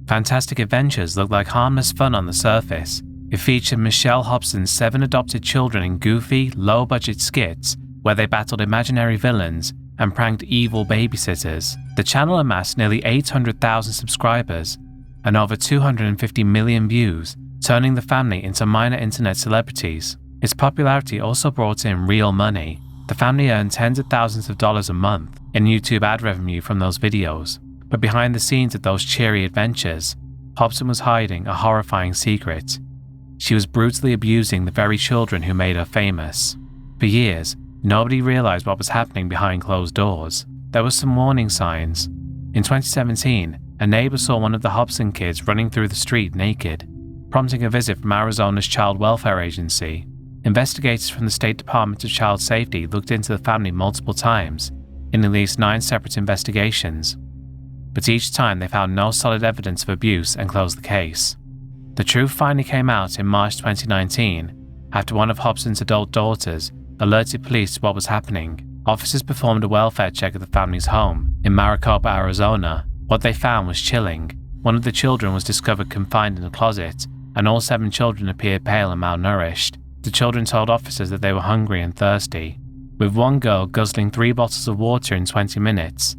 Fantastic Adventures looked like harmless fun on the surface. It featured Michelle Hobson's 7 adopted children in goofy, low-budget skits where they battled imaginary villains and pranked evil babysitters. The channel amassed nearly 800,000 subscribers and over 250 million views, turning the family into minor internet celebrities. Its popularity also brought in real money. The family earned tens of thousands of dollars a month in YouTube ad revenue from those videos. But behind the scenes of those cheery adventures, Hobson was hiding a horrifying secret. She was brutally abusing the very children who made her famous. For years, nobody realized what was happening behind closed doors. There were some warning signs. In 2017, a neighbor saw one of the Hobson kids running through the street naked, prompting a visit from Arizona's Child Welfare Agency. Investigators from the State Department of Child Safety looked into the family multiple times, in at least 9 separate investigations. But each time they found no solid evidence of abuse and closed the case. The truth finally came out in March 2019, after one of Hobson's adult daughters alerted police to what was happening. Officers performed a welfare check at the family's home in Maricopa, Arizona. What they found was chilling. One of the children was discovered confined in a closet, and all 7 children appeared pale and malnourished. The children told officers that they were hungry and thirsty, with one girl guzzling 3 bottles of water in 20 minutes,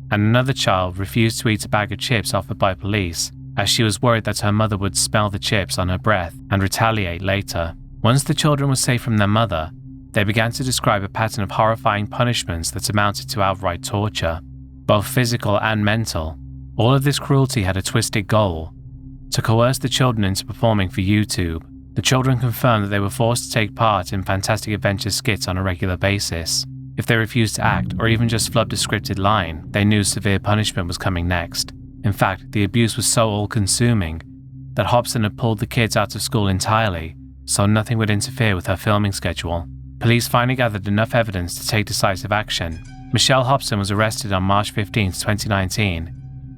and another child refused to eat a bag of chips offered by police, as she was worried that her mother would smell the chips on her breath and retaliate later. Once the children were safe from their mother, they began to describe a pattern of horrifying punishments that amounted to outright torture, both physical and mental. All of this cruelty had a twisted goal: to coerce the children into performing for YouTube. The children confirmed that they were forced to take part in Fantastic Adventures skits on a regular basis. If they refused to act or even just flubbed a scripted line, they knew severe punishment was coming next. In fact, the abuse was so all-consuming that Hobson had pulled the kids out of school entirely, so nothing would interfere with her filming schedule. Police finally gathered enough evidence to take decisive action. Michelle Hobson was arrested on March 15, 2019,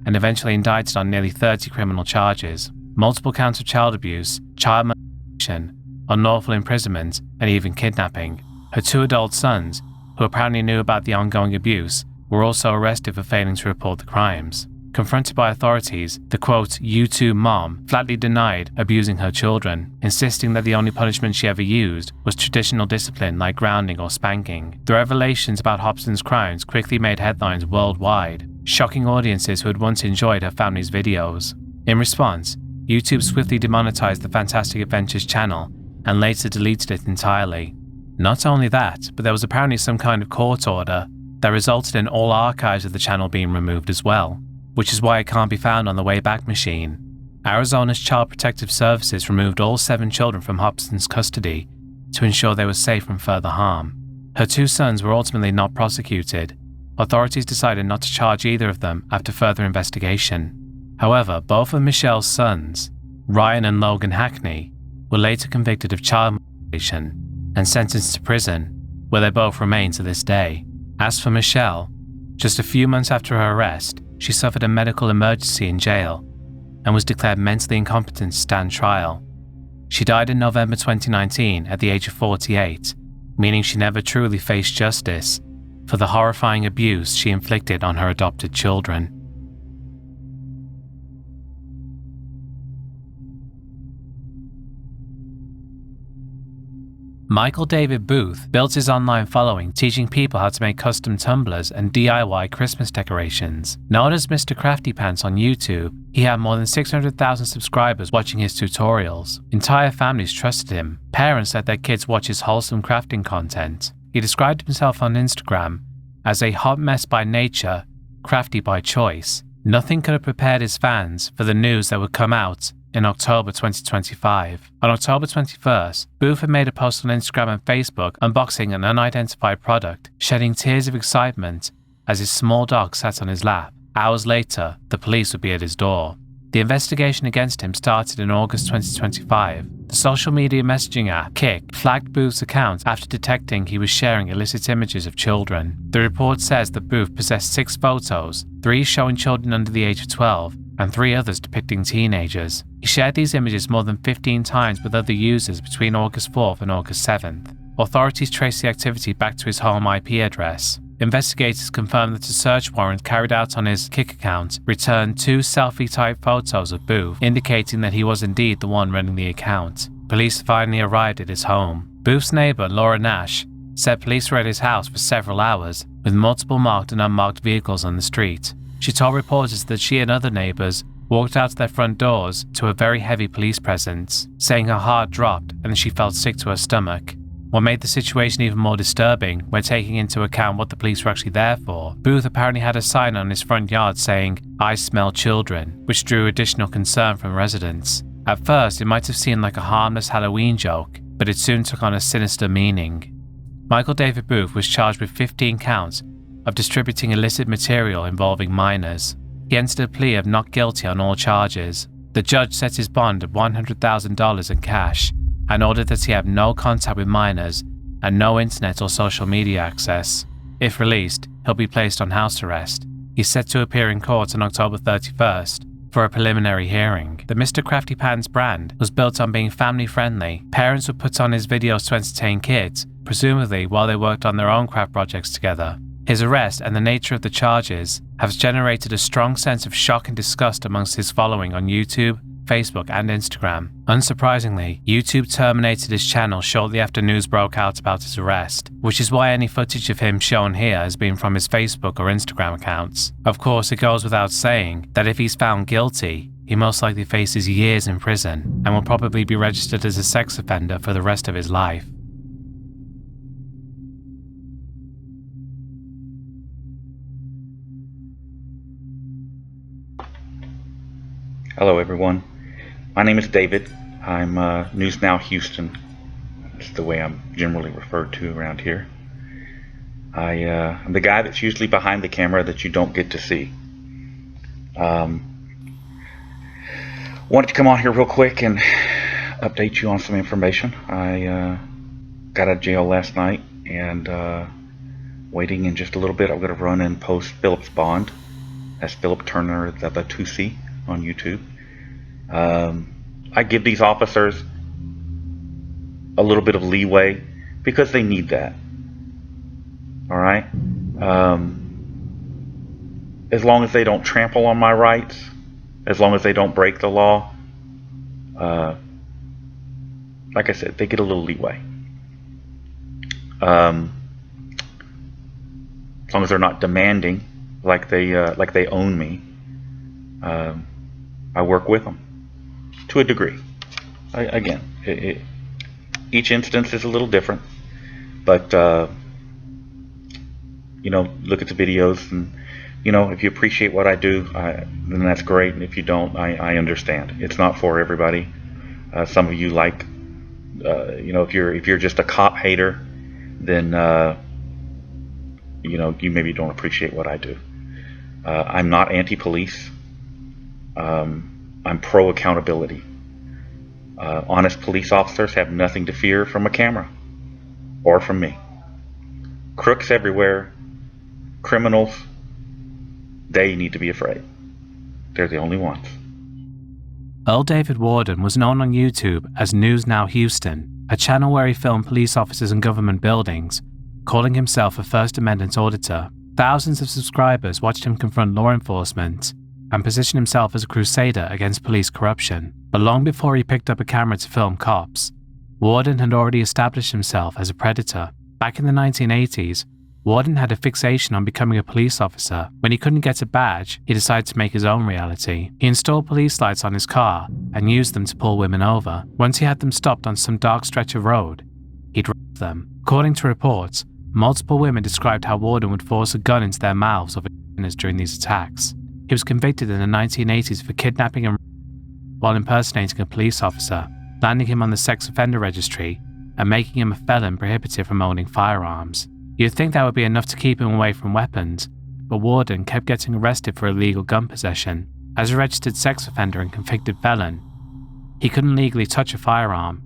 and eventually indicted on nearly 30 criminal charges: multiple counts of child abuse, child molestation, unlawful imprisonment, and even kidnapping. Her 2 adult sons, who apparently knew about the ongoing abuse, were also arrested for failing to report the crimes. Confronted by authorities, the quote, YouTube mom flatly denied abusing her children, insisting that the only punishment she ever used was traditional discipline like grounding or spanking. The revelations about Hobson's crimes quickly made headlines worldwide, shocking audiences who had once enjoyed her family's videos. In response, YouTube swiftly demonetized the Fantastic Adventures channel and later deleted it entirely. Not only that, but there was apparently some kind of court order that resulted in all archives of the channel being removed as well, which is why it can't be found on the Wayback Machine. Arizona's Child Protective Services removed all 7 children from Hobson's custody to ensure they were safe from further harm. Her 2 sons were ultimately not prosecuted. Authorities decided not to charge either of them after further investigation. However, both of Michelle's sons, Ryan and Logan Hackney, were later convicted of child molestation and sentenced to prison, where they both remain to this day. As for Michelle, just a few months after her arrest, she suffered a medical emergency in jail and was declared mentally incompetent to stand trial. She died in November 2019 at the age of 48, meaning she never truly faced justice for the horrifying abuse she inflicted on her adopted children. Michael David Booth built his online following teaching people how to make custom tumblers and DIY Christmas decorations. Known as Mr. Crafty Pants on YouTube, he had more than 600,000 subscribers watching his tutorials. Entire families trusted him. Parents let their kids watch his wholesome crafting content. He described himself on Instagram as a hot mess by nature, crafty by choice. Nothing could have prepared his fans for the news that would come out in October 2025. On October 21st, Booth had made a post on Instagram and Facebook unboxing an unidentified product, shedding tears of excitement as his small dog sat on his lap. Hours later, the police would be at his door. The investigation against him started in August 2025. The social media messaging app, Kik, flagged Booth's account after detecting he was sharing illicit images of children. The report says that Booth possessed 6 photos, 3 showing children under the age of 12, and 3 others depicting teenagers. He shared these images more than 15 times with other users between August 4th and August 7th. Authorities traced the activity back to his home IP address. investigators confirmed that a search warrant carried out on his Kik account returned 2 selfie-type photos of Booth, indicating that he was indeed the one running the account. Police finally arrived at his home. Booth's neighbor, Laura Nash, said police were at his house for several hours, with multiple marked and unmarked vehicles on the street. She told reporters that she and other neighbors walked out their front doors to a very heavy police presence, saying her heart dropped and that she felt sick to her stomach. What made the situation even more disturbing when taking into account what the police were actually there for, Booth apparently had a sign on his front yard saying, "I smell children," which drew additional concern from residents. At first, it might have seemed like a harmless Halloween joke, but it soon took on a sinister meaning. Michael David Booth was charged with 15 counts of distributing illicit material involving minors. He entered a plea of not guilty on all charges. The judge set his bond at $100,000 in cash and ordered that he have no contact with minors and no internet or social media access. If released, he'll be placed on house arrest. He's set to appear in court on October 31st for a preliminary hearing. The Mr. Crafty Pants brand was built on being family-friendly. Parents would put on his videos to entertain kids, presumably while they worked on their own craft projects together. His arrest and the nature of the charges have generated a strong sense of shock and disgust amongst his following on YouTube, Facebook and Instagram. Unsurprisingly, YouTube terminated his channel shortly after news broke out about his arrest, which is why any footage of him shown here has been from his Facebook or Instagram accounts. Of course, it goes without saying that if he's found guilty, he most likely faces years in prison and will probably be registered as a sex offender for the rest of his life. Hello everyone, my name is David. I'm News Now Houston. It's the way I'm generally referred to around here. I'm the guy that's usually behind the camera that you don't get to see. Wanted to come on here real quick and update you on some information. I got out of jail last night and waiting in just a little bit. I'm going to run and post Philip's bond. That's Philip Turner, the 2C. On YouTube. I give these officers a little bit of leeway because they need that. Alright? As long as they don't trample on my rights, as long as they don't break the law, like I said, they get a little leeway. As long as they're not demanding like they own me. I work with them to a degree. Each instance is a little different, but you know, look at the videos, and you know, if you appreciate what I do, then that's great, and if you don't, I understand. It's not for everybody. Some of you like, you know, if you're just a cop hater, then you know, you maybe don't appreciate what I do. I'm not anti-police. I'm pro accountability. Honest police officers have nothing to fear from a camera or from me. Crooks everywhere, criminals, they need to be afraid. They're the only ones. Earl David Warden was known on YouTube as News Now Houston, a channel where he filmed police officers in government buildings, calling himself a First Amendment auditor. Thousands of subscribers watched him confront law enforcement and position himself as a crusader against police corruption. But long before he picked up a camera to film cops, Warden had already established himself as a predator. Back in the 1980s, Warden had a fixation on becoming a police officer. When he couldn't get a badge, he decided to make his own reality. He installed police lights on his car and used them to pull women over. Once he had them stopped on some dark stretch of road, he'd rape them. According to reports, multiple women described how Warden would force a gun into their mouths or vaginas during these attacks. He was convicted in the 1980s for kidnapping and while impersonating a police officer, landing him on the sex offender registry and making him a felon prohibited from owning firearms. You'd think that would be enough to keep him away from weapons, but Warden kept getting arrested for illegal gun possession. As a registered sex offender and convicted felon, he couldn't legally touch a firearm,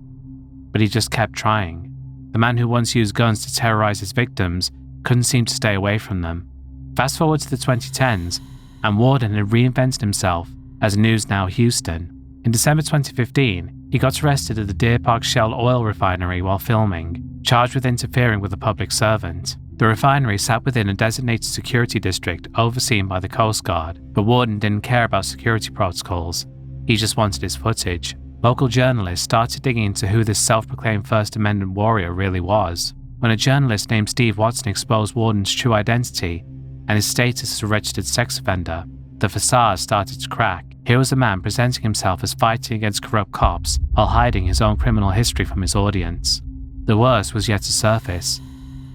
but he just kept trying. The man who once used guns to terrorize his victims couldn't seem to stay away from them. Fast forward to the 2010s, and Warden had reinvented himself as News Now Houston. In December 2015, he got arrested at the Deer Park Shell oil refinery while filming, charged with interfering with a public servant. The The refinery sat within a designated security district overseen by the Coast Guard, but Warden didn't care about security protocols. He just wanted his footage. Local journalists started digging into who this self-proclaimed First Amendment warrior really was. When a journalist named Steve Watson exposed Warden's true identity and his status as a registered sex offender, the facade started to crack. Here was a man presenting himself as fighting against corrupt cops while hiding his own criminal history from his audience. The worst was yet to surface.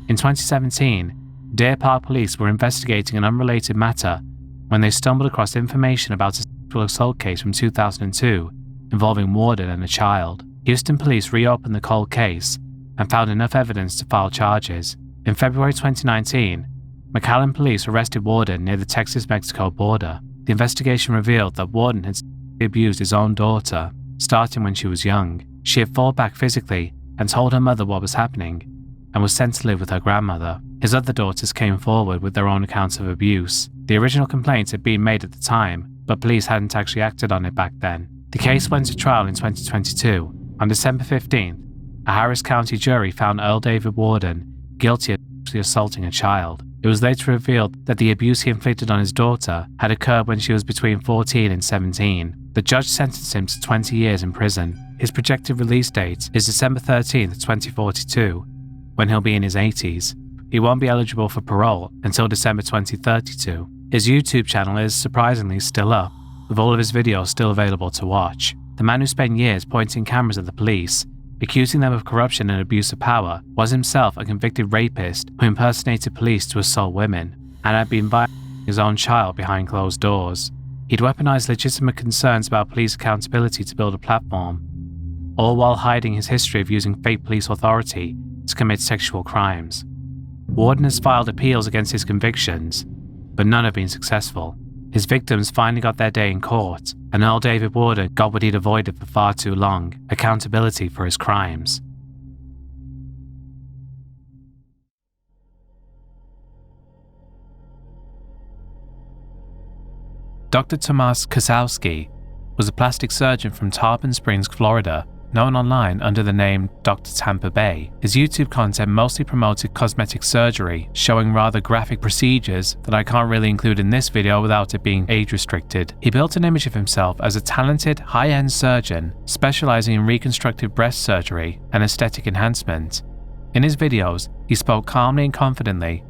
In 2017, Deer Park police were investigating an unrelated matter when they stumbled across information about a sexual assault case from 2002 involving Warden and a child. Houston police reopened the cold case and found enough evidence to file charges. In February 2019, McAllen police arrested Warden near the Texas-Mexico border. The investigation revealed that Warden had sexually abused his own daughter, starting when she was young. She had fought back physically and told her mother what was happening, and was sent to live with her grandmother. His other daughters came forward with their own accounts of abuse. The original complaint had been made at the time, but police hadn't actually acted on it back then. The case went to trial in 2022. On December 15th, a Harris County jury found Earl David Warden guilty of sexually assaulting a child. It was later revealed that the abuse he inflicted on his daughter had occurred when she was between 14 and 17. The judge sentenced him to 20 years in prison. His projected release date is December 13th, 2042, when he'll be in his 80s. He won't be eligible for parole until December 2032. His YouTube channel is surprisingly still up, with all of his videos still available to watch. The man who spent years pointing cameras at the police, accusing them of corruption and abuse of power, was himself a convicted rapist who impersonated police to assault women, and had been violating his own child behind closed doors. He'd weaponized legitimate concerns about police accountability to build a platform, all while hiding his history of using fake police authority to commit sexual crimes. Warden has filed appeals against his convictions, but none have been successful. His victims finally got their day in court, and Earl David Warden got what he'd avoided for far too long: accountability for his crimes. Dr. Tomas Kozlowski was a plastic surgeon from Tarpon Springs, Florida, known online under the name Dr. Tampa Bay. His YouTube content mostly promoted cosmetic surgery, showing rather graphic procedures that I can't really include in this video without it being age restricted. He built an image of himself as a talented, high-end surgeon specializing in reconstructive breast surgery and aesthetic enhancement. In his videos, he spoke calmly and confidently,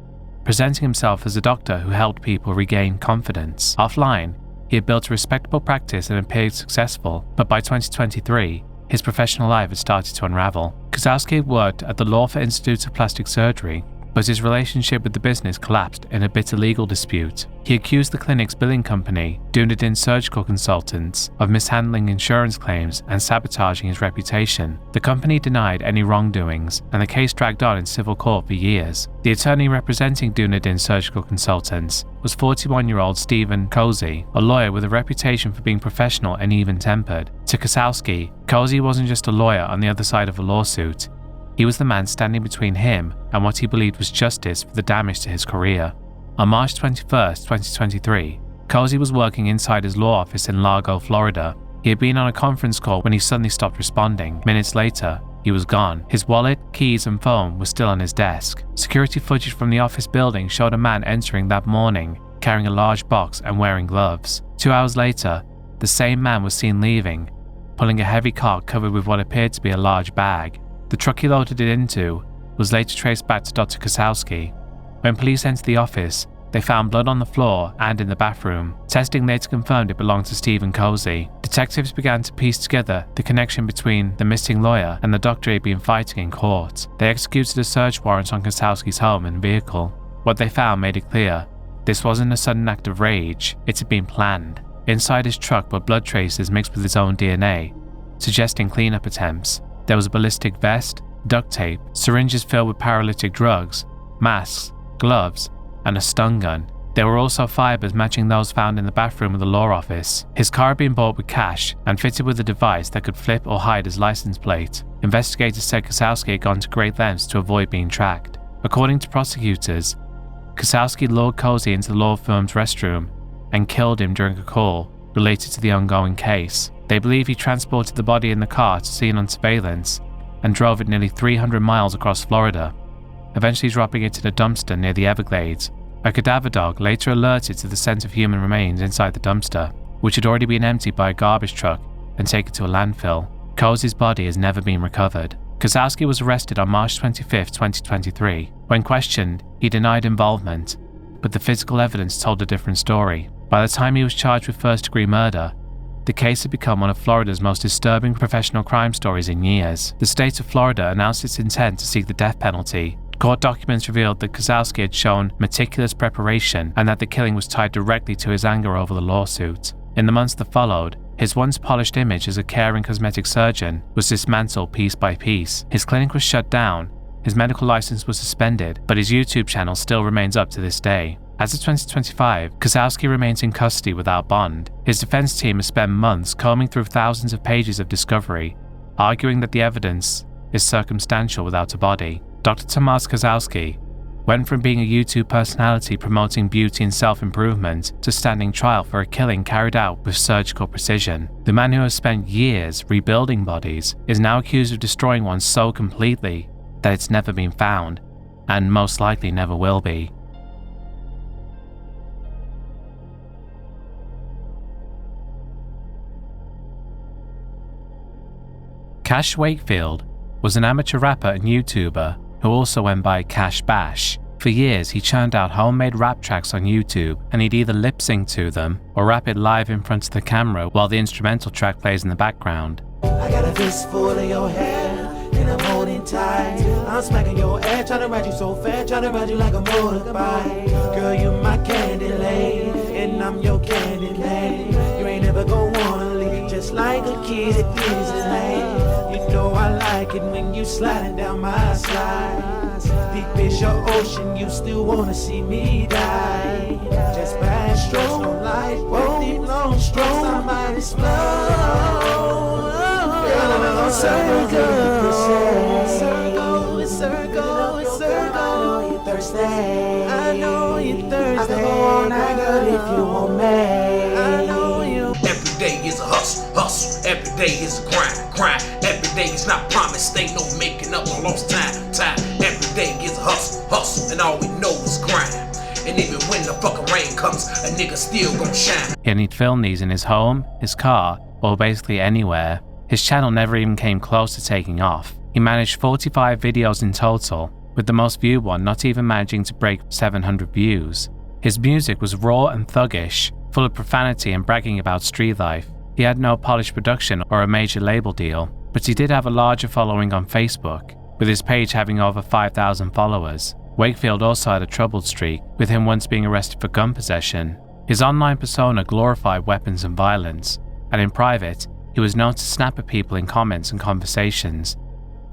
presenting himself as a doctor who helped people regain confidence. Offline, he had built a respectable practice and appeared successful, but by 2023, his professional life had started to unravel. Kozlowski worked at the Lawford Institute of Plastic Surgery, but his relationship with the business collapsed in a bitter legal dispute. He accused the clinic's billing company, Dunedin Surgical Consultants, of mishandling insurance claims and sabotaging his reputation. The company denied any wrongdoings, and the case dragged on in civil court for years. The attorney representing Dunedin Surgical Consultants was 41-year-old Stephen Cozy, a lawyer with a reputation for being professional and even-tempered. To Kozlowski, Cozy wasn't just a lawyer on the other side of a lawsuit. He was the man standing between him and what he believed was justice for the damage to his career. On March 21, 2023, Cozy was working inside his law office in Largo, Florida. He had been on a conference call when he suddenly stopped responding. Minutes later, he was gone. His wallet, keys, and phone were still on his desk. Security footage from the office building showed a man entering that morning, carrying a large box and wearing gloves. 2 hours later, the same man was seen leaving, pulling a heavy cart covered with what appeared to be a large bag. The truck he loaded it into was later traced back to Dr. Kozlowski. When police entered the office, they found blood on the floor and in the bathroom. Testing later confirmed it belonged to Stephen Cozy. Detectives began to piece together the connection between the missing lawyer and the doctor he'd been fighting in court. They executed a search warrant on Kozlowski's home and vehicle. What they found made it clear this wasn't a sudden act of rage, it had been planned. Inside his truck were blood traces mixed with his own DNA, suggesting cleanup attempts. There was a ballistic vest, duct tape, syringes filled with paralytic drugs, masks, gloves, and a stun gun. There were also fibers matching those found in the bathroom of the law office. His car had been bought with cash and fitted with a device that could flip or hide his license plate. Investigators said Kozlowski had gone to great lengths to avoid being tracked. According to prosecutors, Kozlowski lured Cozy into the law firm's restroom and killed him during a call related to the ongoing case. They believe he transported the body in the car to seen on surveillance and drove it nearly 300 miles across Florida. eventually dropping it in a dumpster near the Everglades. A cadaver dog later alerted to the scent of human remains inside the dumpster, which had already been emptied by a garbage truck and taken to a landfill. Cozy's body has never been recovered. Kozlowski was arrested on March 25, 2023. When questioned, he denied involvement, but the physical evidence told a different story. By the time he was charged with first-degree murder, the case had become one of Florida's most disturbing professional crime stories in years. The state of Florida announced its intent to seek the death penalty. Court documents revealed that Kozlowski had shown meticulous preparation and that the killing was tied directly to his anger over the lawsuit. In the months that followed, his once polished image as a caring cosmetic surgeon was dismantled piece by piece. His clinic was shut down, his medical license was suspended, but his YouTube channel still remains up to this day. As of 2025, Kozlowski remains in custody without bond. His defense team has spent months combing through thousands of pages of discovery, arguing that the evidence is circumstantial without a body. Dr. Tomasz Kozlowski went from being a YouTube personality promoting beauty and self-improvement to standing trial for a killing carried out with surgical precision. The man who has spent years rebuilding bodies is now accused of destroying one so completely that it's never been found, and most likely never will be. Cash Wakefield was an amateur rapper and YouTuber who also went by Cash Bash. For years, he churned out homemade rap tracks on YouTube, and he'd either lip-sync to them or rap it live in front of the camera while the instrumental track plays in the background. I got a fistful of your hair, and I'm holding tight. I'm smacking your ass, trying to ride you so fast, trying to ride you like a motorbike. Girl, you my candy lady, and I'm your candy lady. You ain't never gon' wanna leave, just like a kid at Disneyland. You know I like it when you sliding down my slide. Deep is your ocean, you still wanna see me die. Just bad strokes, no life, won't deep long strokes, I might explode. Girl, I'm a circle, circle, circle, circle. You thirsty? I know you thirsty. I can go all night, girl, if you want me. I know you. Every day is a hustle, hustle. Every day is a grind, grind. Every day is not promised, ain't no making up no lost time, time. Every day is a hustle, hustle, and all we know is grind. And even when the fucking rain comes, a nigga still gon' shine. And he'd film these in his home, his car, or basically anywhere. His channel never even came close to taking off. He managed 45 videos in total, with the most viewed one not even managing to break 700 views. His music was raw and thuggish, full of profanity and bragging about street life. He had no polished production or a major label deal, but he did have a larger following on Facebook, with his page having over 5,000 followers. Wakefield also had a troubled streak, with him once being arrested for gun possession. His online persona glorified weapons and violence, and in private, he was known to snap at people in comments and conversations.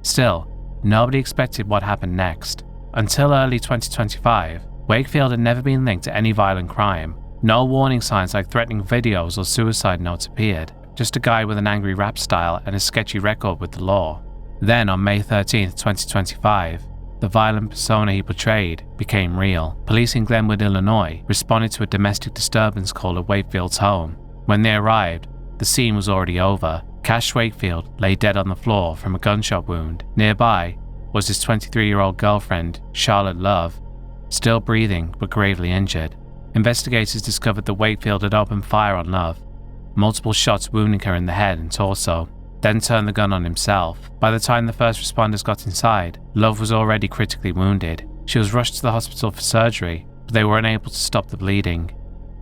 Still, nobody expected what happened next. Until early 2025, Wakefield had never been linked to any violent crime. No warning signs like threatening videos or suicide notes appeared, just a guy with an angry rap style and a sketchy record with the law. Then on May 13, 2025, the violent persona he portrayed became real. Police in Glenwood, Illinois responded to a domestic disturbance call at Wakefield's home. When they arrived, the scene was already over. Cash Wakefield lay dead on the floor from a gunshot wound. Nearby was his 23-year-old girlfriend, Charlotte Love, still breathing but gravely injured. Investigators discovered that Wakefield had opened fire on Love, multiple shots wounding her in the head and torso, then turned the gun on himself. By the time the first responders got inside, Love was already critically wounded. She was rushed to the hospital for surgery, but they were unable to stop the bleeding.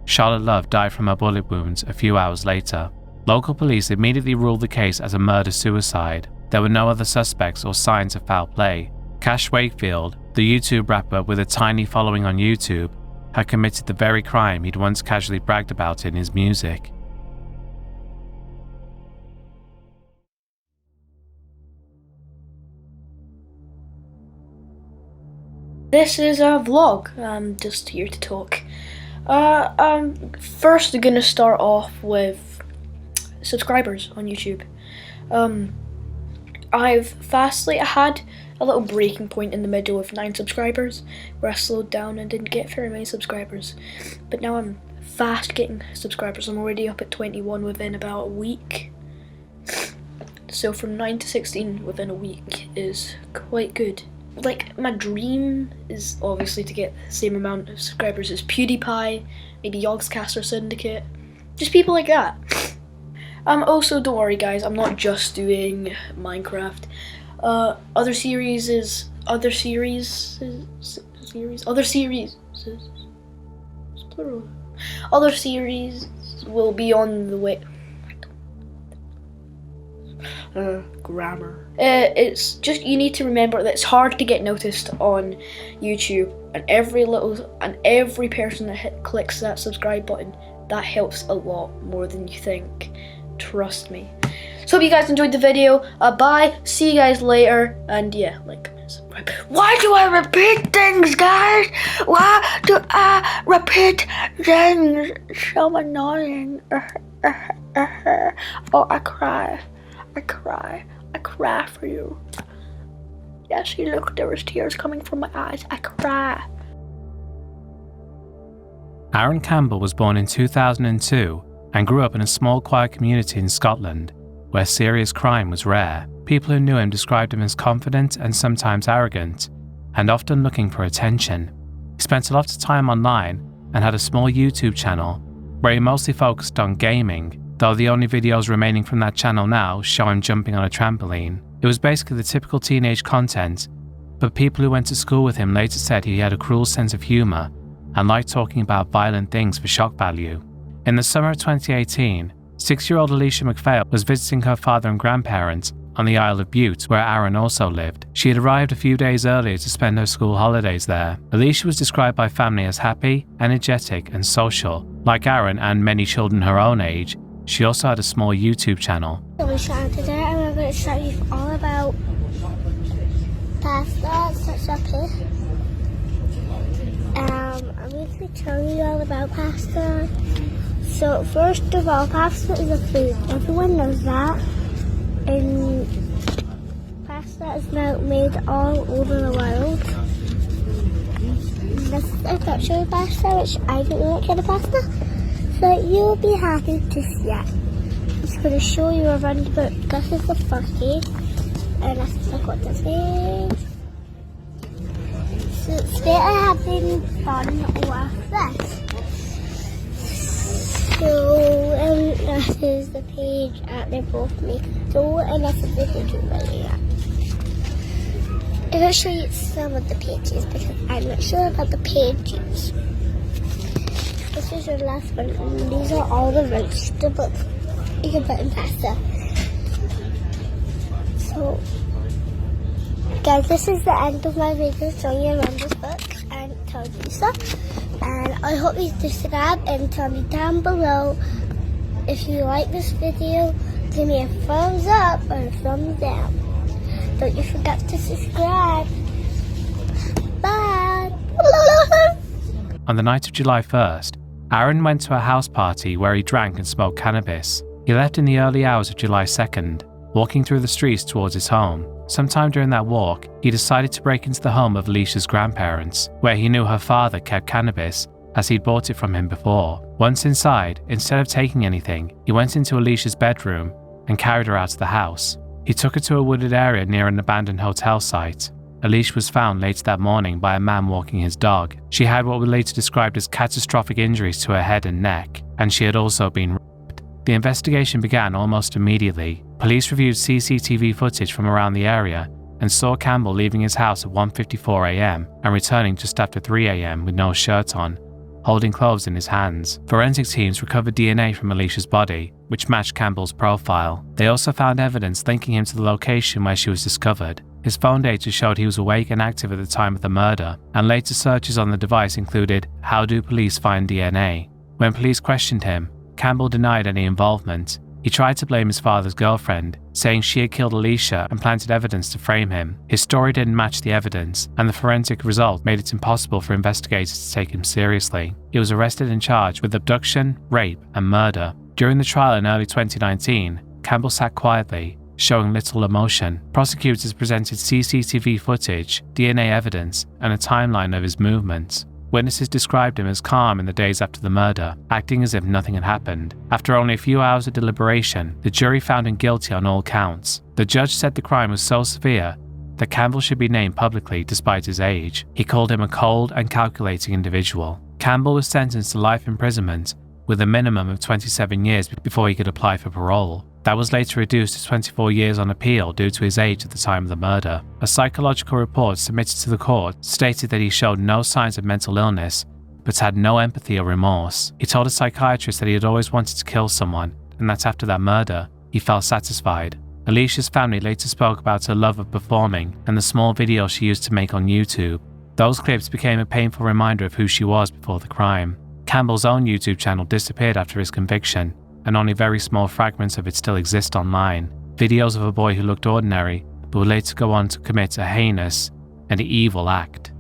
Charlotte Love died from her bullet wounds a few hours later. Local police immediately ruled the case as a murder-suicide. There were no other suspects or signs of foul play. Cash Wakefield, the YouTube rapper with a tiny following on YouTube, had committed the very crime he'd once casually bragged about in his music. This is a vlog. I'm just here to talk. I'm first gonna start off with subscribers on YouTube. I had a little breaking point in the middle of 9 subscribers where I slowed down and didn't get very many subscribers. But now I'm fast getting subscribers. I'm already up at 21 within about a week. So from 9 to 16 within a week is quite good. like, my dream is obviously to get the same amount of subscribers as PewDiePie, maybe Yogscaster Syndicate, just people like that. Also, don't worry guys, I'm not just doing Minecraft. Other series will be on the way. Grammar. It's just, you need to remember that it's hard to get noticed on YouTube, and every person that clicks that subscribe button, that helps a lot more than you think. Trust me. So hope you guys enjoyed the video. Bye. See you guys later. And yeah, like, comment, subscribe. Why do I repeat things, guys? Why do I repeat things? It's so annoying. Oh, I cry. I cry for you. Yeah, see, look, there was tears coming from my eyes. I cry. Aaron Campbell was born in 2002 and grew up in a small, quiet community in Scotland where serious crime was rare. People who knew him described him as confident and sometimes arrogant, and often looking for attention. He spent a lot of time online and had a small YouTube channel where he mostly focused on gaming, though the only videos remaining from that channel now show him jumping on a trampoline. It was basically the typical teenage content, but people who went to school with him later said he had a cruel sense of humour and liked talking about violent things for shock value. In the summer of 2018, 6-year-old Alicia McPhail was visiting her father and grandparents on the Isle of Bute, where Aaron also lived. She had arrived a few days earlier to spend her school holidays there. Alicia was described by family as happy, energetic, and social. Like Aaron and many children her own age, she also had a small YouTube channel. Today I'm going to show you all about pasta, that's up here. I'm going to be telling you all about pasta. So first of all, pasta is a food. Everyone knows that. And pasta is now made all over the world. This is a picture of pasta, which I don't know what kind of pasta. So you'll be happy to see it. I'm just going to show you around about. This is the first page, and this is like what this is. So instead of having fun with this. So this is the page that they both make dough, and this is the page we're writing at. I'm going to show you some of the pages because I'm not sure about the pages. This is your last one, and these are all the vegetables you can put in pasta. So, guys, this is the end of my video showing you around this book and telling you stuff. And I hope you subscribe and tell me down below if you like this video. Give me a thumbs up or a thumbs down. Don't you forget to subscribe. Bye. On the night of July 1st, Aaron went to a house party where he drank and smoked cannabis. He left in the early hours of July 2nd, walking through the streets towards his home. Sometime during that walk, he decided to break into the home of Alicia's grandparents, where he knew her father kept cannabis as he'd bought it from him before. Once inside, instead of taking anything, he went into Alicia's bedroom and carried her out of the house. He took her to a wooded area near an abandoned hotel site. Alicia was found later that morning by a man walking his dog. She had what were later described as catastrophic injuries to her head and neck, and she had also been raped. The investigation began almost immediately. Police reviewed CCTV footage from around the area and saw Campbell leaving his house at 1:54 a.m. and returning just after 3 a.m. with no shirt on, holding clothes in his hands. Forensic teams recovered DNA from Alicia's body, which matched Campbell's profile. They also found evidence linking him to the location where she was discovered. His phone data showed he was awake and active at the time of the murder, and later searches on the device included, "How do police find DNA?" When police questioned him, Campbell denied any involvement. He tried to blame his father's girlfriend, saying she had killed Alicia and planted evidence to frame him. His story didn't match the evidence, and the forensic result made it impossible for investigators to take him seriously. He was arrested and charged with abduction, rape, and murder. During the trial in early 2019, Campbell sat quietly, showing little emotion. Prosecutors presented CCTV footage, DNA evidence, and a timeline of his movements. Witnesses described him as calm in the days after the murder, acting as if nothing had happened. After only a few hours of deliberation, the jury found him guilty on all counts. The judge said the crime was so severe that Campbell should be named publicly despite his age. He called him a cold and calculating individual. Campbell was sentenced to life imprisonment with a minimum of 27 years before he could apply for parole. That was later reduced to 24 years on appeal due to his age at the time of the murder. A psychological report submitted to the court stated that he showed no signs of mental illness, but had no empathy or remorse. He told a psychiatrist that he had always wanted to kill someone, and that after that murder, he felt satisfied. Alicia's family later spoke about her love of performing and the small videos she used to make on YouTube. Those clips became a painful reminder of who she was before the crime. Campbell's own YouTube channel disappeared after his conviction, and only very small fragments of it still exist online. Videos of a boy who looked ordinary, but would later go on to commit a heinous and evil act.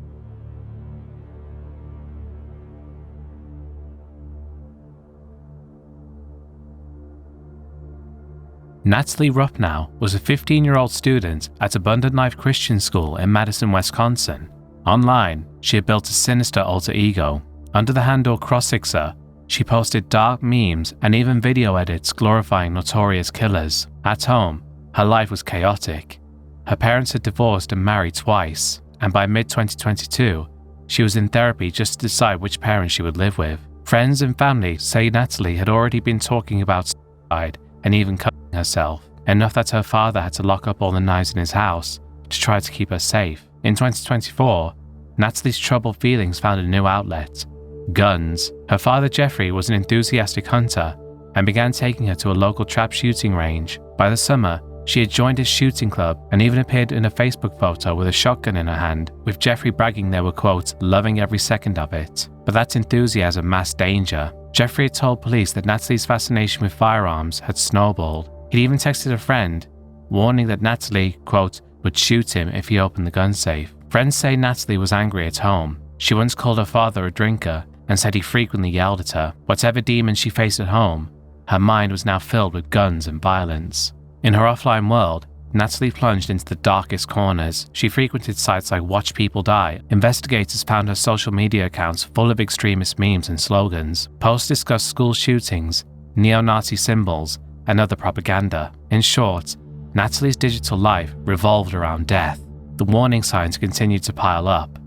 Natalie Ruppnow was a 15-year-old student at Abundant Life Christian School in Madison, Wisconsin. Online, she had built a sinister alter ego. Under the handle Crossixer, she posted dark memes and even video edits glorifying notorious killers. At home, her life was chaotic. Her parents had divorced and married twice, and by mid-2022, she was in therapy just to decide which parents she would live with. Friends and family say Natalie had already been talking about suicide and even cutting herself, enough that her father had to lock up all the knives in his house to try to keep her safe. In 2024, Natalie's troubled feelings found a new outlet: guns. Her father Jeffrey was an enthusiastic hunter and began taking her to a local trap shooting range. By the summer, she had joined his shooting club and even appeared in a Facebook photo with a shotgun in her hand, with Jeffrey bragging they were, quote, loving every second of it. But that enthusiasm masked danger. Jeffrey had told police that Natalie's fascination with firearms had snowballed. He'd even texted a friend, warning that Natalie, quote, would shoot him if he opened the gun safe. Friends say Natalie was angry at home. She once called her father a drinker and said he frequently yelled at her. Whatever demons she faced at home, her mind was now filled with guns and violence. In her offline world, Natalie plunged into the darkest corners. She frequented sites like Watch People Die. Investigators found her social media accounts full of extremist memes and slogans. Posts discussed school shootings, neo-Nazi symbols, and other propaganda. In short, Natalie's digital life revolved around death. The warning signs continued to pile up.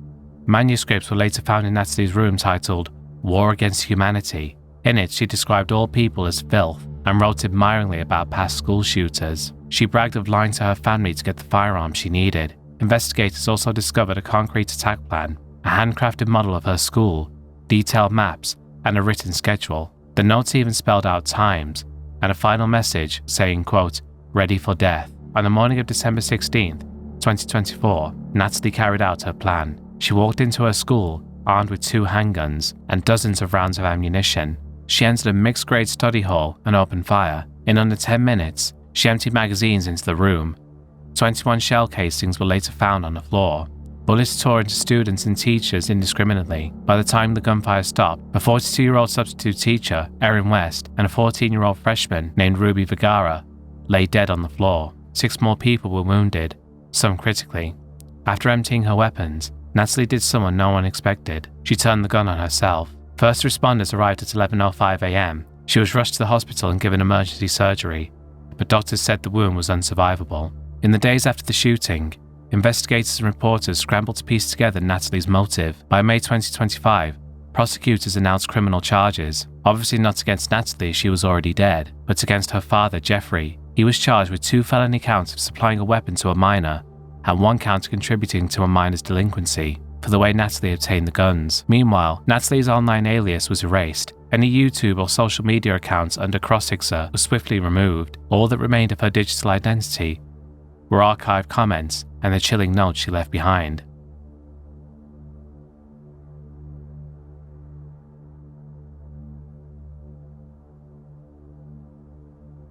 Manuscripts were later found in Natalie's room titled War Against Humanity. In it, she described all people as filth and wrote admiringly about past school shooters. She bragged of lying to her family to get the firearm she needed. Investigators also discovered a concrete attack plan, a handcrafted model of her school, detailed maps, and a written schedule. The notes even spelled out times, and a final message saying, quote, ready for death. On the morning of December 16th, 2024, Natalie carried out her plan. She walked into her school, armed with 2 handguns and dozens of rounds of ammunition. She entered a mixed-grade study hall and opened fire. In under 10 minutes, she emptied magazines into the room. 21 shell casings were later found on the floor. Bullets tore into students and teachers indiscriminately. By the time the gunfire stopped, a 42-year-old substitute teacher, Erin West, and a 14-year-old freshman named Ruby Vergara lay dead on the floor. 6 more people were wounded, some critically. After emptying her weapons, Natalie did someone no one expected. She turned the gun on herself. First responders arrived at 11:05 a.m. She was rushed to the hospital and given emergency surgery, but doctors said the wound was unsurvivable. In the days after the shooting, investigators and reporters scrambled to piece together Natalie's motive. By May 2025, prosecutors announced criminal charges, obviously not against Natalie, she was already dead, but against her father, Jeffrey. He was charged with 2 felony counts of supplying a weapon to a minor and 1 count of contributing to a minor's delinquency for the way Natalie obtained the guns. Meanwhile, Natalie's online alias was erased. Any YouTube or social media accounts under Crossixer were swiftly removed. All that remained of her digital identity were archived comments and the chilling notes she left behind.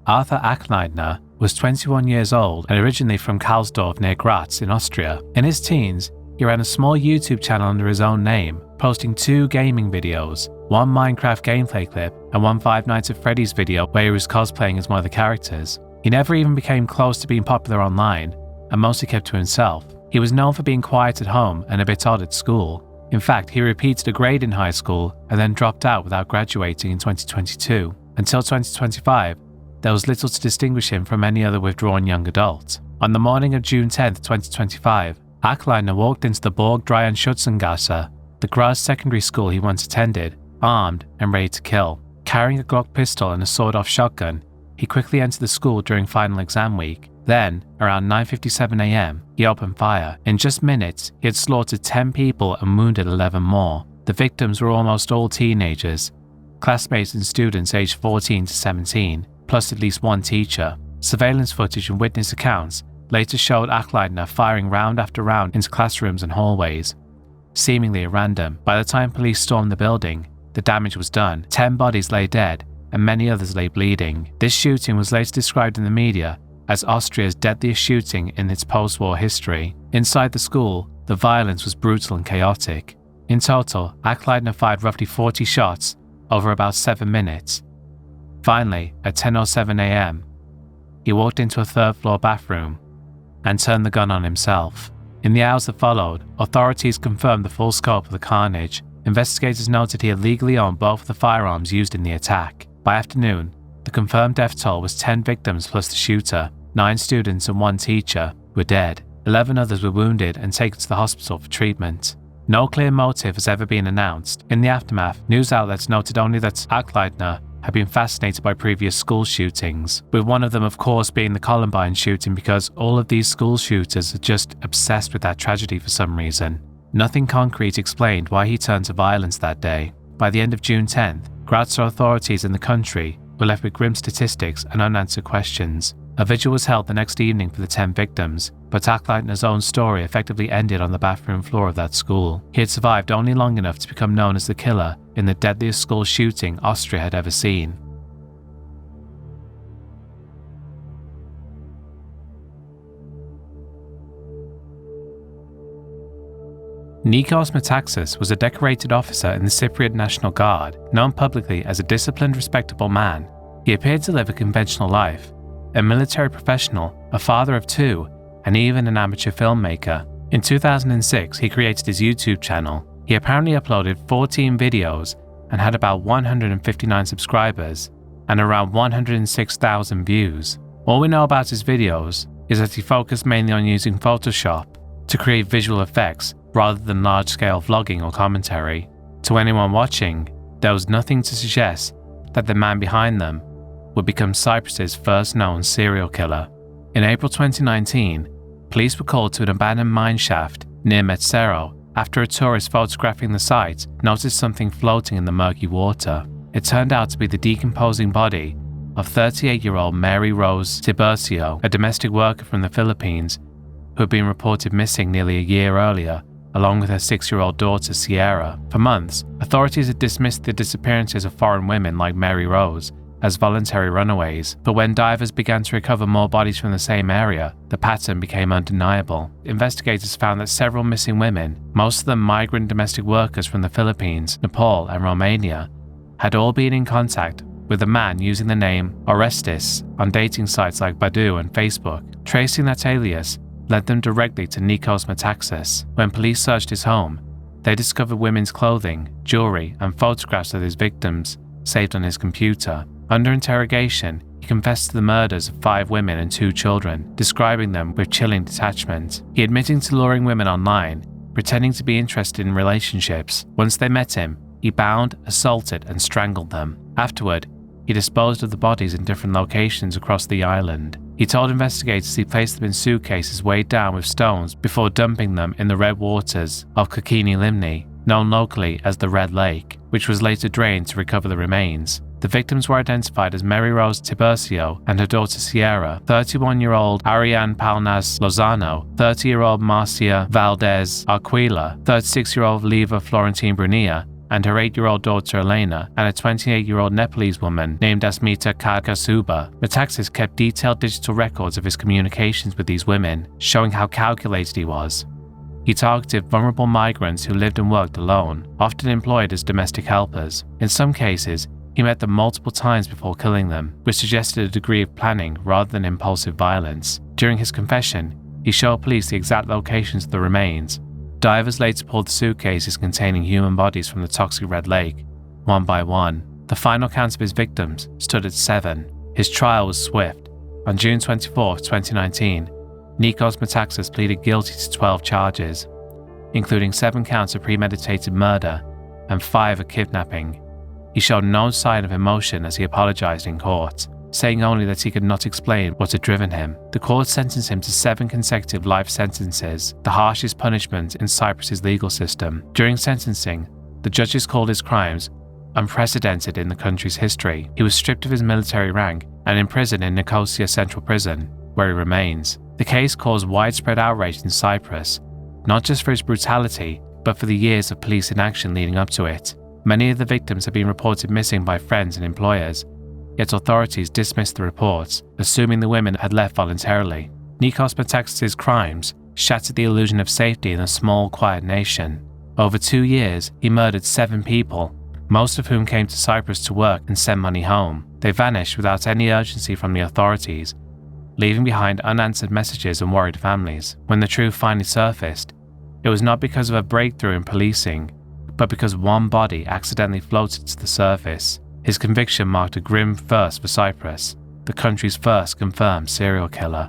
Arthur Achleitner was 21 years old and originally from Karlsdorf near Graz in Austria. In his teens, he ran a small YouTube channel under his own name, posting 2 gaming videos, 1 Minecraft gameplay clip and 1 Five Nights at Freddy's video where he was cosplaying as one of the characters. He never even became close to being popular online and mostly kept to himself. He was known for being quiet at home and a bit odd at school. In fact, he repeated a grade in high school and then dropped out without graduating in 2022. Until 2025, there was little to distinguish him from any other withdrawn young adult. On the morning of June 10, 2025, Achleitner walked into the Burg Dreienschützengasse, the Graz secondary school he once attended, armed and ready to kill. Carrying a Glock pistol and a sawed-off shotgun, he quickly entered the school during final exam week. Then, around 9:57 a.m., he opened fire. In just minutes, he had slaughtered 10 people and wounded 11 more. The victims were almost all teenagers, classmates and students aged 14 to 17, plus at least one teacher. Surveillance footage and witness accounts later showed Achleitner firing round after round into classrooms and hallways, seemingly at random. By the time police stormed the building, the damage was done. 10 bodies lay dead, and many others lay bleeding. This shooting was later described in the media as Austria's deadliest shooting in its post-war history. Inside the school, the violence was brutal and chaotic. In total, Achleitner fired roughly 40 shots over about 7 minutes. Finally, at 10:07 a.m., he walked into a third-floor bathroom and turned the gun on himself. In the hours that followed, authorities confirmed the full scope of the carnage. Investigators noted he had legally owned both of the firearms used in the attack. By afternoon, the confirmed death toll was 10 victims plus the shooter. 9 students and 1 teacher were dead. 11 others were wounded and taken to the hospital for treatment. No clear motive has ever been announced. In the aftermath, news outlets noted only that Achleitner had been fascinated by previous school shootings, with one of them of course being the Columbine shooting, because all of these school shooters are just obsessed with that tragedy for some reason. Nothing concrete explained why he turned to violence that day. By the end of June 10th, Grazer authorities in the country were left with grim statistics and unanswered questions. A vigil was held the next evening for the 10 victims, but Achleitner's own story effectively ended on the bathroom floor of that school. He had survived only long enough to become known as the killer in the deadliest school shooting Austria had ever seen. Nikos Metaxas was a decorated officer in the Cypriot National Guard, known publicly as a disciplined, respectable man. He appeared to live a conventional life, a military professional, a father of 2, and even an amateur filmmaker. In 2006, he created his YouTube channel. He apparently uploaded 14 videos and had about 159 subscribers and around 106,000 views. All we know about his videos is that he focused mainly on using Photoshop to create visual effects rather than large-scale vlogging or commentary. To anyone watching, there was nothing to suggest that the man behind them would become Cyprus's first known serial killer. In April 2019, police were called to an abandoned mine shaft near Metsero after a tourist photographing the site noticed something floating in the murky water. It turned out to be the decomposing body of 38-year-old Mary Rose Tiburcio, a domestic worker from the Philippines who had been reported missing nearly a year earlier, along with her 6-year-old daughter Sierra. For months, authorities had dismissed the disappearances of foreign women like Mary Rose as voluntary runaways, but when divers began to recover more bodies from the same area, the pattern became undeniable. Investigators found that several missing women, most of them migrant domestic workers from the Philippines, Nepal and Romania, had all been in contact with a man using the name Orestes on dating sites like Badoo and Facebook. Tracing that alias led them directly to Nikos Metaxas. When police searched his home, they discovered women's clothing, jewelry, and photographs of his victims saved on his computer. Under interrogation, he confessed to the murders of 5 women and 2 children, describing them with chilling detachment. He admitted to luring women online, pretending to be interested in relationships. Once they met him, he bound, assaulted, and strangled them. Afterward, he disposed of the bodies in different locations across the island. He told investigators he placed them in suitcases weighed down with stones before dumping them in the red waters of Kokini Limni, known locally as the Red Lake, which was later drained to recover the remains. The victims were identified as Mary Rose Tiburcio and her daughter Sierra, 31-year-old Ariane Palnas Lozano, 30-year-old Marcia Valdez Arquila, 36-year-old Leva Florentine Brunia, and her 8-year-old daughter Elena, and a 28-year-old Nepalese woman named Asmita Kadkasuba. Metaxas kept detailed digital records of his communications with these women, showing how calculated he was. He targeted vulnerable migrants who lived and worked alone, often employed as domestic helpers. In some cases, he met them multiple times before killing them, which suggested a degree of planning rather than impulsive violence. During his confession, he showed police the exact locations of the remains. Divers later pulled the suitcases containing human bodies from the toxic Red Lake, one by one. The final count of his victims stood at 7. His trial was swift. On June 24, 2019, Nikos Metaxas pleaded guilty to 12 charges, including 7 counts of premeditated murder and 5 of kidnapping. He showed no sign of emotion as he apologized in court, saying only that he could not explain what had driven him. The court sentenced him to 7 consecutive life sentences, the harshest punishment in Cyprus's legal system. During sentencing, the judges called his crimes unprecedented in the country's history. He was stripped of his military rank and imprisoned in Nicosia Central Prison, where he remains. The case caused widespread outrage in Cyprus, not just for its brutality, but for the years of police inaction leading up to it. Many of the victims have been reported missing by friends and employers, yet authorities dismissed the reports, assuming the women had left voluntarily. Nikos Metaxas' crimes shattered the illusion of safety in a small, quiet nation. Over 2 years, he murdered 7 people, most of whom came to Cyprus to work and send money home. They vanished without any urgency from the authorities, leaving behind unanswered messages and worried families. When the truth finally surfaced, it was not because of a breakthrough in policing, but because one body accidentally floated to the surface. His conviction marked a grim first for Cyprus, the country's first confirmed serial killer.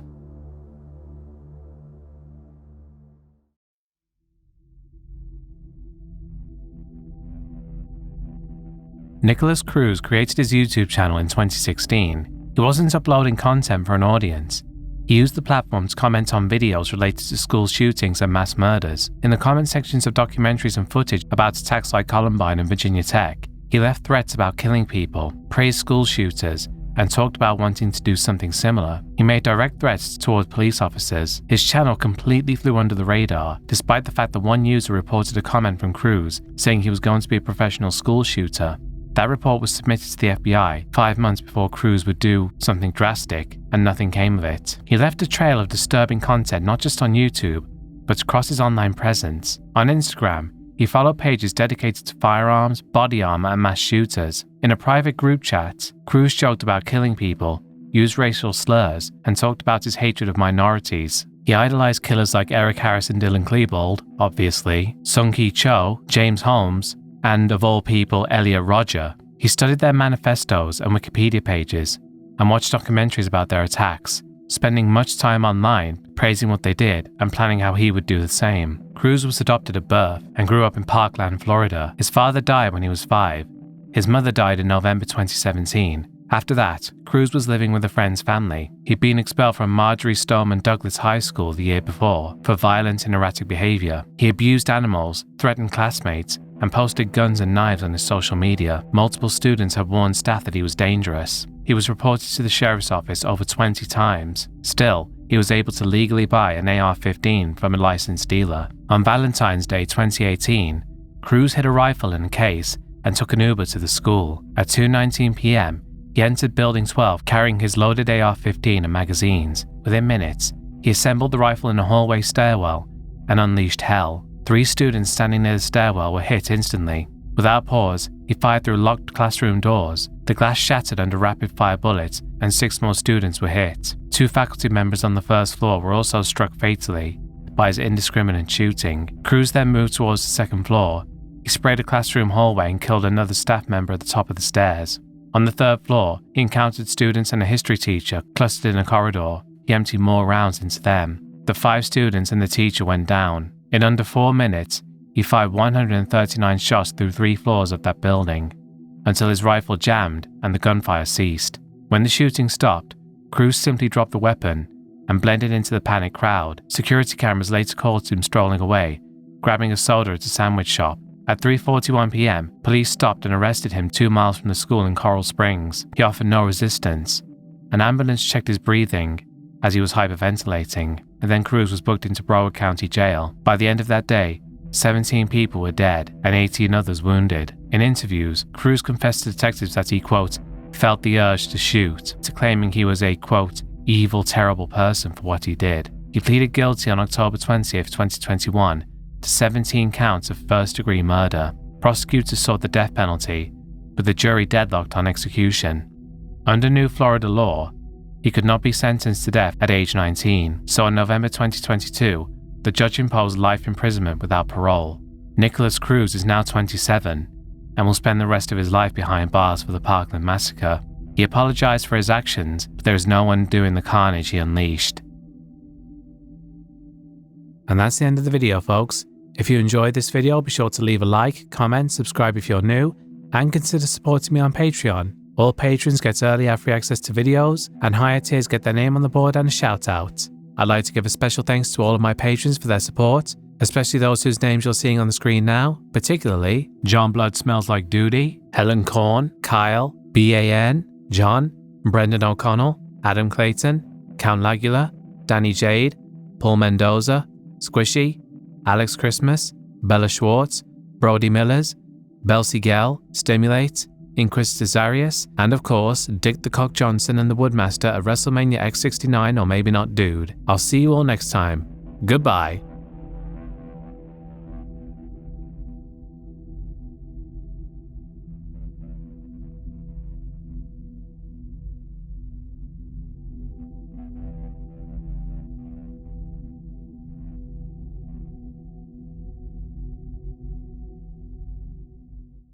Nicholas Cruz created his YouTube channel in 2016. He wasn't uploading content for an audience. He used the platform to comment on videos related to school shootings and mass murders. In the comment sections of documentaries and footage about attacks like Columbine and Virginia Tech, he left threats about killing people, praised school shooters, and talked about wanting to do something similar. He made direct threats towards police officers. His channel completely flew under the radar, despite the fact that one user reported a comment from Cruz saying he was going to be a professional school shooter. That report was submitted to the FBI 5 months before Cruz would do something drastic, and nothing came of it. He left a trail of disturbing content not just on YouTube, but across his online presence. On Instagram, he followed pages dedicated to firearms, body armor, and mass shooters. In a private group chat, Cruz joked about killing people, used racial slurs, and talked about his hatred of minorities. He idolized killers like Eric Harris and Dylan Klebold, obviously, Sung Ki Cho, James Holmes, and, of all people, Elliot Rodger. He studied their manifestos and Wikipedia pages, and watched documentaries about their attacks, spending much time online praising what they did and planning how he would do the same. Cruz was adopted at birth and grew up in Parkland, Florida. His father died when he was 5. His mother died in November 2017. After that, Cruz was living with a friend's family. He'd been expelled from Marjorie Stoneman Douglas High School the year before for violent and erratic behavior. He abused animals, threatened classmates, and posted guns and knives on his social media. Multiple students have warned staff that he was dangerous. He was reported to the sheriff's office over 20 times. Still, he was able to legally buy an AR-15 from a licensed dealer. On Valentine's Day 2018, Cruz hid a rifle in a case and took an Uber to the school. At 2:19 p.m., he entered Building 12 carrying his loaded AR-15 and magazines. Within minutes, he assembled the rifle in a hallway stairwell and unleashed hell. 3 students standing near the stairwell were hit instantly. Without pause, he fired through locked classroom doors. The glass shattered under rapid-fire bullets, and 6 more students were hit. 2 faculty members on the first floor were also struck fatally by his indiscriminate shooting. Cruz then moved towards the second floor. He sprayed a classroom hallway and killed another staff member at the top of the stairs. On the 3rd floor, he encountered students and a history teacher clustered in a corridor. He emptied more rounds into them. The 5 students and the teacher went down. In under 4 minutes, he fired 139 shots through 3 floors of that building, until his rifle jammed and the gunfire ceased. When the shooting stopped, Cruz simply dropped the weapon and blended into the panicked crowd. Security cameras later caught him strolling away, grabbing a soda at a sandwich shop. At 3:41 p.m., police stopped and arrested him 2 miles from the school in Coral Springs. He offered no resistance. An ambulance checked his breathing as he was hyperventilating, and then Cruz was booked into Broward County Jail. By the end of that day, 17 people were dead and 18 others wounded. In interviews, Cruz confessed to detectives that he, quote, felt the urge to shoot, to claiming he was a, quote, evil, terrible person for what he did. He pleaded guilty on October 20th, 2021 to 17 counts of first-degree murder. Prosecutors sought the death penalty, but the jury deadlocked on execution. Under new Florida law, he could not be sentenced to death at age 19, so in November 2022, the judge imposed life imprisonment without parole. Nicholas Cruz is now 27 and will spend the rest of his life behind bars for the Parkland massacre. He apologized for his actions, but there is no undoing the carnage he unleashed. And that's the end of the video, folks. If you enjoyed this video, be sure to leave a like, comment, subscribe if you're new, and consider supporting me on Patreon. All patrons get early ad-free access to videos, and higher tiers get their name on the board and a shout out. I'd like to give a special thanks to all of my patrons for their support, especially those whose names you're seeing on the screen now, particularly John Blood Smells Like Duty, Helen Korn, Kyle, BAN, John, Brendan O'Connell, Adam Clayton, Count Lagula, Danny Jade, Paul Mendoza, Squishy, Alex Christmas, Bella Schwartz, Brody Millers, Belsie Gell, Stimulate, Incris Desarius, and of course, Dick the Cock Johnson and the Woodmaster of WrestleMania X69 or Maybe Not Dude. I'll see you all next time. Goodbye.